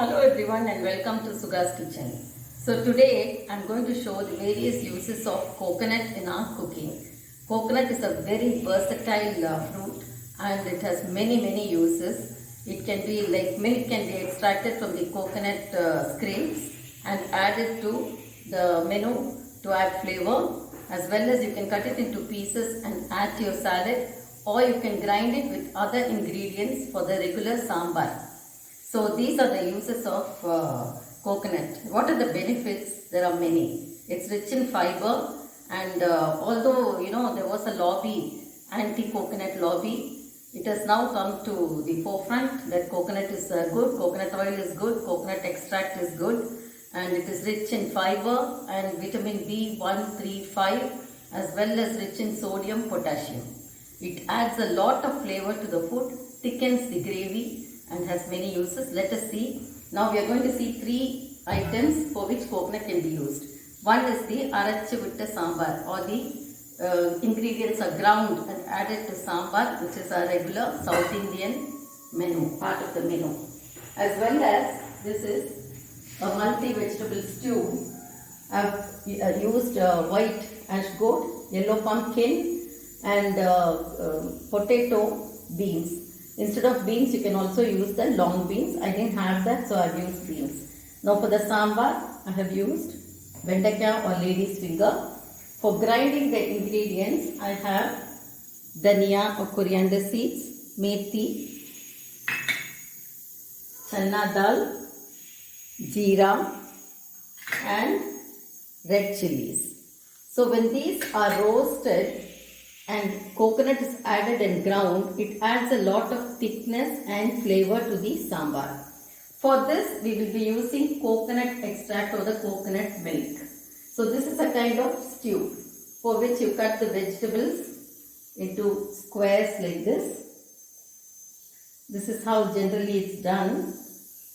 Hello everyone and welcome to Suga's Kitchen. So today I'm going to show the various uses of coconut in our cooking. Coconut is a very versatile fruit and it has many uses. It can be like milk can be extracted from the coconut scraps and added to the menu to add flavor, as well as you can cut it into pieces and add to your salad, or you can grind it with other ingredients for the regular sambar. So these are the uses of coconut. What are the benefits? There are many. It's rich in fiber, and although there was a lobby, anti-coconut lobby, it has now come to the forefront that coconut is good, coconut oil is good, coconut extract is good, and it is rich in fiber and vitamin B135, as well as rich in sodium, potassium. It adds a lot of flavor to the food, thickens the gravy, and has many uses. Let us see. Now we are going to see three items for which coconut can be used. One is the arachu vitta sambar, or the ingredients are ground and added to sambar, which is a regular South Indian menu, part of the menu. As well as this is a multi-vegetable stew. I have used white ash gourd, yellow pumpkin, and potato beans. Instead of beans, you can also use the long beans. I didn't have that, so I've used beans. Now for the sambar, I have used vendakya or lady's finger. For grinding the ingredients, I have dhania or coriander seeds, methi, chana dal, jeera, and red chilies. So when these are roasted and coconut is added and ground, it adds a lot of thickness and flavor to the sambar. For this, we will be using coconut extract or the coconut milk. So this is a kind of stew for which you cut the vegetables into squares like this. This is how generally it's done,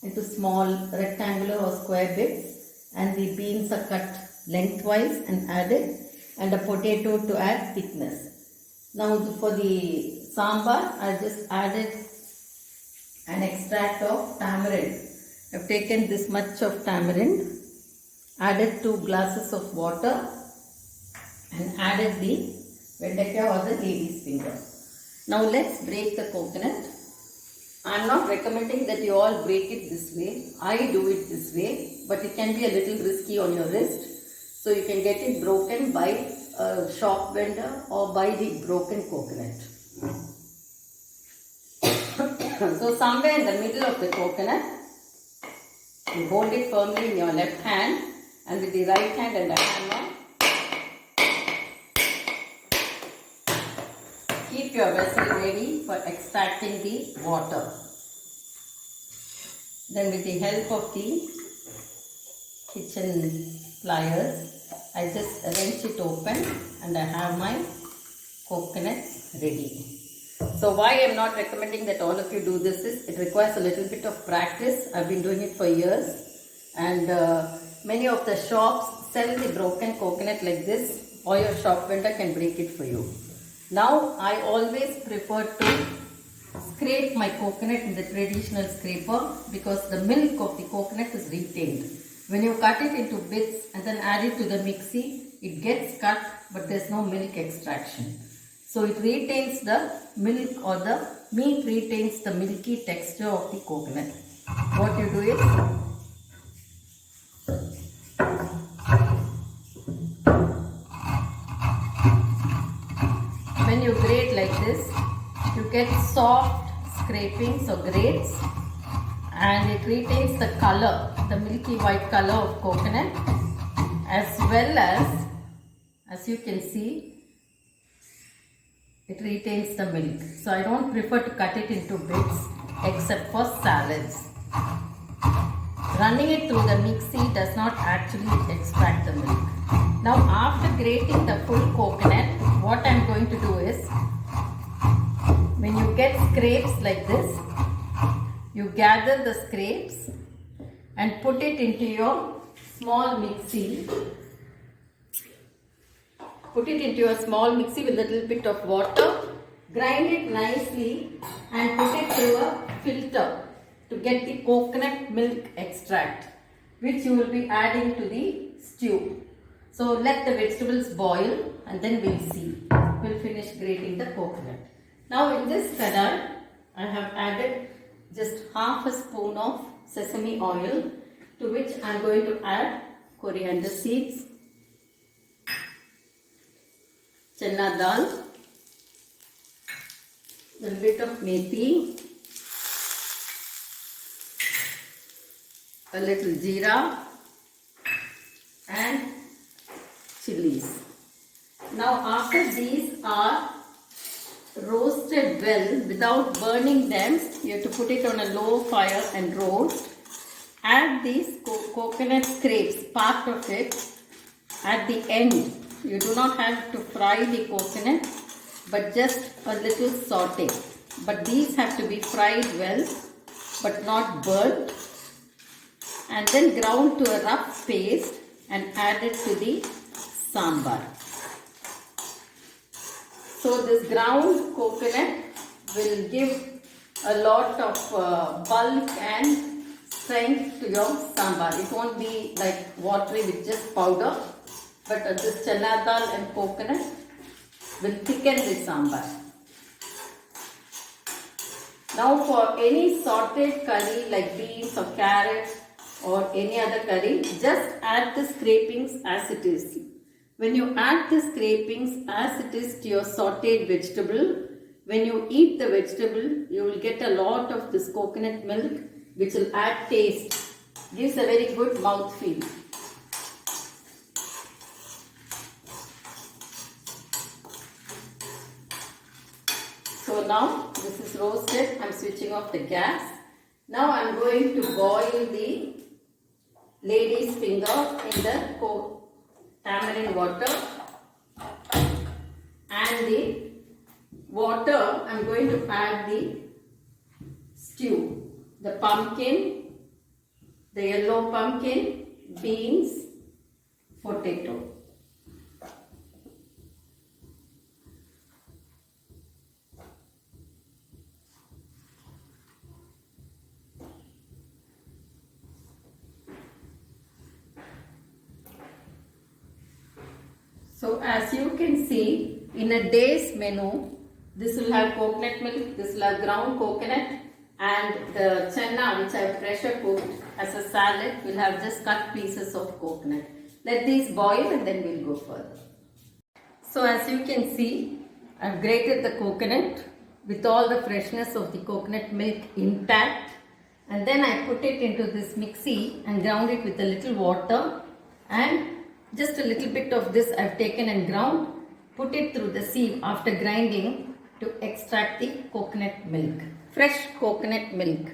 into small rectangular or square bits, and the beans are cut lengthwise and added, and a potato to add thickness. Now for the sambar, I just added an extract of tamarind. I have taken this much of tamarind, added 2 glasses of water, and added the vendakya or the lady's finger. Now let's break the coconut. I am not recommending that you all break it this way. I do it this way, but it can be a little risky on your wrist. So you can get it broken by a shop vendor or by the broken coconut. So somewhere in the middle of the coconut, you hold it firmly in your left hand, and with the right hand and the hammer, keep your vessel ready for extracting the water. Then with the help of the kitchen pliers, I just wrench it open and I have my coconut ready. So why I am not recommending that all of you do this is, it requires a little bit of practice. I've been doing it for years, and many of the shops sell the broken coconut like this, or your shop vendor can break it for you. Now I always prefer to scrape my coconut in the traditional scraper, because the milk of the coconut is retained. When you cut it into bits and then add it to the mixie, it gets cut, but there's no milk extraction. So it retains the milk, or the meat retains the milky texture of the coconut. What you do is, when you grate like this, you get soft scrapings or grates, and it retains the color, the milky white color of coconut, as well as you can see, it retains the milk. So I don't prefer to cut it into bits except for salads. Running it through the mixie does not actually extract the milk. Now after grating the full coconut, what I am going to do is, when you get scrapes like this, you gather the scrapes and put it into your small mixie. Put it into a small mixie with a little bit of water. Grind it nicely and put it through a filter. to get the coconut milk extract, which you will be adding to the stew. So let the vegetables boil and then we'll see. We'll finish grating the coconut. Now in this kadai, I have added just half a spoon of sesame oil, to which I am going to add coriander seeds, chana dal, a little bit of methi, a little jeera and chilies. Now after these are roasted well without burning them, you have to put it on a low fire and roast. Add these coconut scrapes, part of it, at the end. You do not have to fry the coconut, but just a little saute. But these have to be fried well, but not burnt. And then ground to a rough paste and add it to the sambar. So this ground coconut will give a lot of bulk and strength to your sambar. It won't be like watery with just powder, but this chana dal and coconut will thicken the sambar. Now for any sauteed curry like beans or carrots or any other curry, just add the scrapings as it is. When you add the scrapings as it is to your sauteed vegetable, when you eat the vegetable, you will get a lot of this coconut milk, which will add taste. Gives a very good mouthfeel. So now this is roasted. I am switching off the gas. Now I am going to boil the lady's finger in the tamarind water, and the water I am going to add the stew, the pumpkin, the yellow pumpkin, beans, potato. So as you can see, in a day's menu, this will have coconut milk, this will have ground coconut, and the chana which I have pressure cooked as a salad will have just cut pieces of coconut. Let these boil and then we'll go further. So as you can see, I have grated the coconut with all the freshness of the coconut milk intact, and then I put it into this mixie and ground it with a little water, and just a little bit of this I have taken and ground, put it through the sieve after grinding to extract the coconut milk, fresh coconut milk.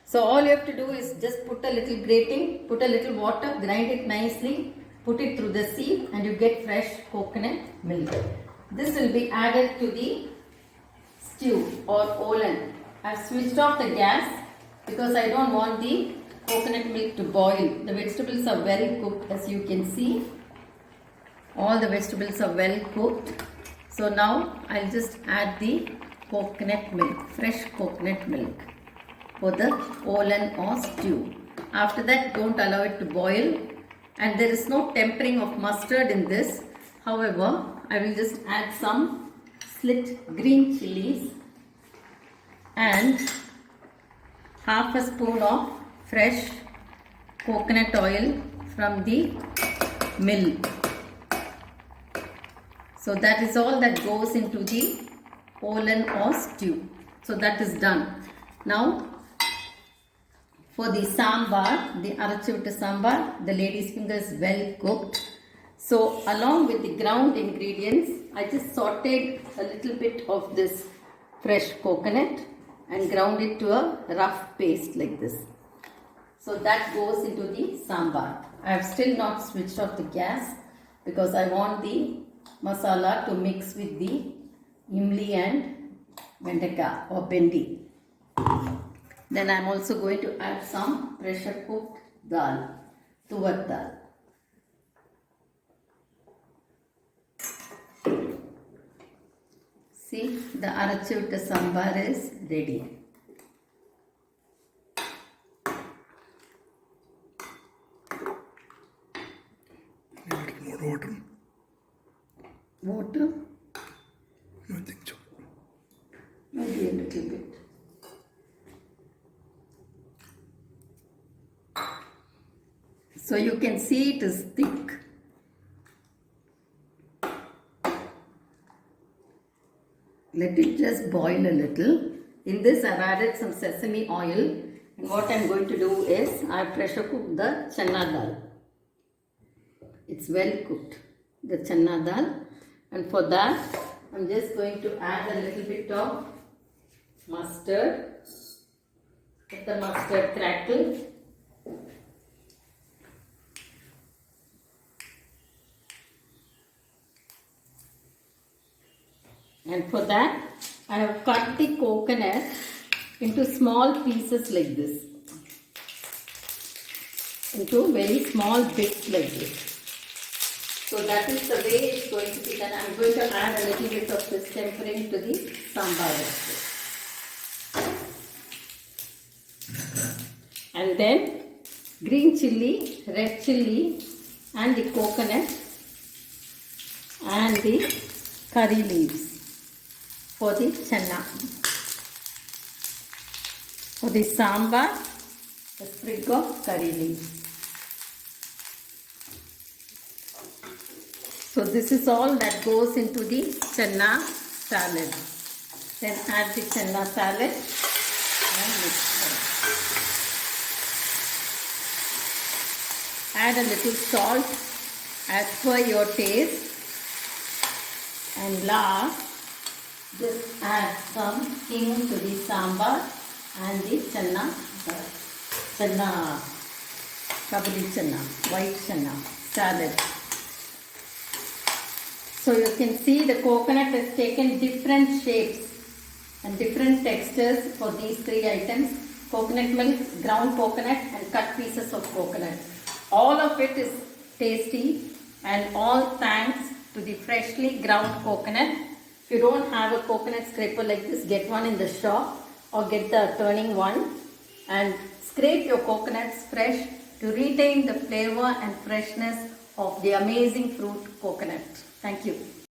So all you have to do is just put a little grating, put a little water, grind it nicely, put it through the sieve and you get fresh coconut milk. This will be added to the stew or olan. I have switched off the gas because I don't want the coconut milk to boil. The vegetables are well cooked, as you can see. All the vegetables are well cooked. So now I'll just add the coconut milk, fresh coconut milk for the olan or stew. After that, don't allow it to boil, and there is no tempering of mustard in this. However, I will just add some slit green chilies and half a spoon of fresh coconut oil from the mill. So that is all that goes into the olan or stew. So that is done. Now for the sambar, the arachivutta sambar, the lady's finger is well cooked. So along with the ground ingredients, I just sauteed a little bit of this fresh coconut and ground it to a rough paste like this. So that goes into the sambar. I have still not switched off the gas because I want the masala to mix with the imli and vendaka or bendi. Then I am also going to add some pressure cooked dal, tuvar dal. See, the arachivutta sambar is ready. water? Water, I think so. maybe a little bit. So you can see it is thick. Let it just boil a little. In this I've added some sesame oil, and what I'm going to do is I pressure cook the chana dal. It's well cooked, the chana dal, and for that I'm just going to add a little bit of mustard. Let the mustard crackle. And for that, I have cut the coconut into small pieces like this. Into very small bits like this. So that is the way it's going to be done. I'm going to add a little bit of this tempering to the sambar also. And then green chilli, red chilli, and the coconut and the curry leaves for the chana. For the sambar, a sprig of curry leaves. So this is all that goes into the chana salad. Then add the chana salad and mix it. Add a little salt as per your taste. And last, just add some hing to the sambar and the chana, kabuli chana, white chana salad. So you can see the coconut has taken different shapes and different textures for these three items. Coconut milk, ground coconut, and cut pieces of coconut. All of it is tasty, and all thanks to the freshly ground coconut. If you don't have a coconut scraper like this, get one in the shop or get the turning one and scrape your coconuts fresh to retain the flavor and freshness of the amazing fruit coconut. Thank you.